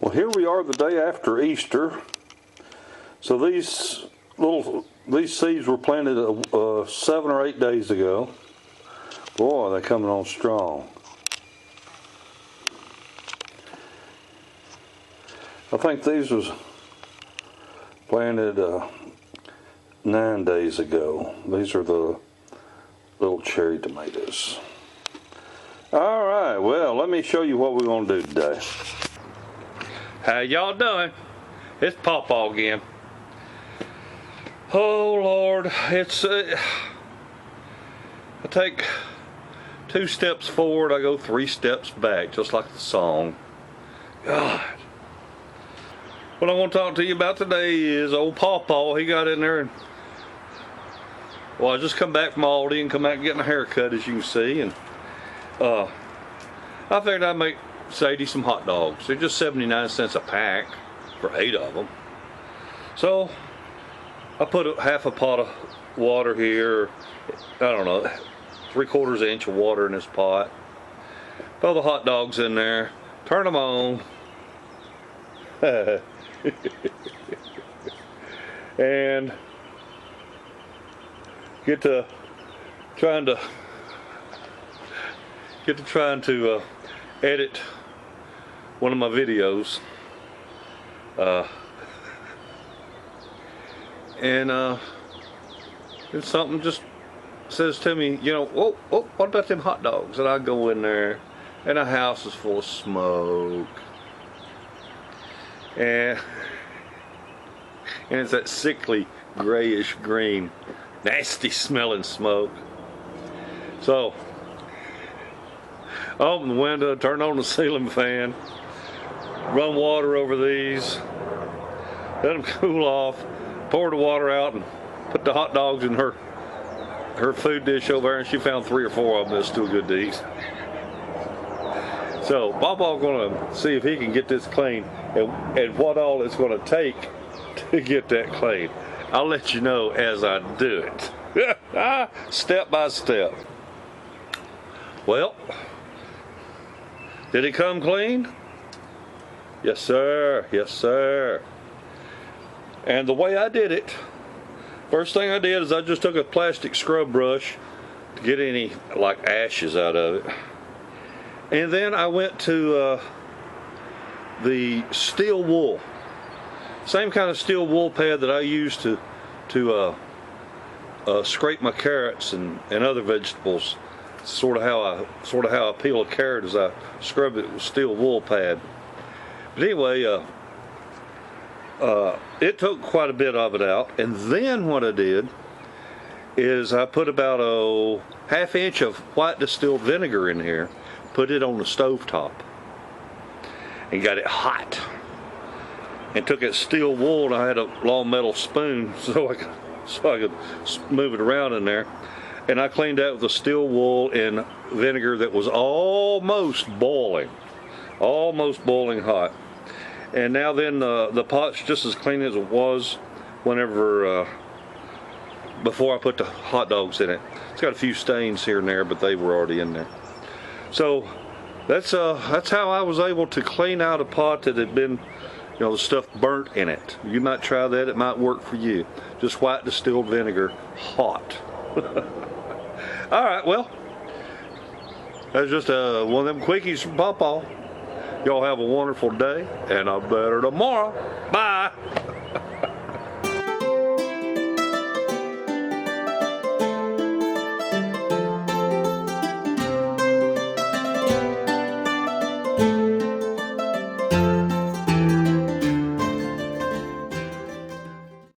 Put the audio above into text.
Well, here we are the day after Easter. So these seeds were planted 7 or 8 days ago. Boy, they're coming on strong. I think these was planted 9 days ago. These are the little cherry tomatoes. All right, well, let me show you what we're gonna do today. How y'all doing? It's PawPaw again. Oh Lord, it's I take 2 steps forward, I go 3 steps back, just like the song. God. What I want to talk to you about today is old PawPaw. He got in there and, well, I just come back from Aldi and come back and getting a haircut, as you can see, and I figured I'd make Sadie some hot dogs. They're just 79 cents a pack for 8 of them. So I put half a pot of water here, I don't know, 3/4 inch of water in this pot. Throw the hot dogs in there, turn them on, and get to trying to edit one of my videos, and something just says to me, you know, oh, what about them hot dogs? And I go in there, and the house is full of smoke, and it's that sickly grayish green, nasty smelling smoke. So open the window, turn on the ceiling fan, run water over these, let them cool off, pour the water out, and put the hot dogs in her food dish over there, and she found 3 or 4 of them that's still good to eat. So PawPaw's gonna see if he can get this clean and what all it's gonna take to get that clean. I'll let you know as I do it, step by step. Well, did it come clean? Yes, sir. Yes, sir. And the way I did it, first thing I did is I just took a plastic scrub brush to get any like ashes out of it. And then I went to the steel wool. Same kind of steel wool pad that I use to scrape my carrots and other vegetables. Sort of how I peel a carrot, is I scrub it with steel wool pad. But anyway, it took quite a bit of it out, and then what I did is I put about a ½ inch of white distilled vinegar in here, put it on the stove top, and got it hot, and took that steel wool, and I had a long metal spoon so I could move it around in there. And I cleaned that with the steel wool and vinegar that was almost boiling hot. And now then the pot's just as clean as it was whenever before I put the hot dogs in it. It's got a few stains here and there, but they were already in there. So that's how I was able to clean out a pot that had been, you know, the stuff burnt in it. You might try that, it might work for you. Just white distilled vinegar, hot. All right, well, that's just one of them quickies from PawPaw. Y'all have a wonderful day, and a better tomorrow. Bye.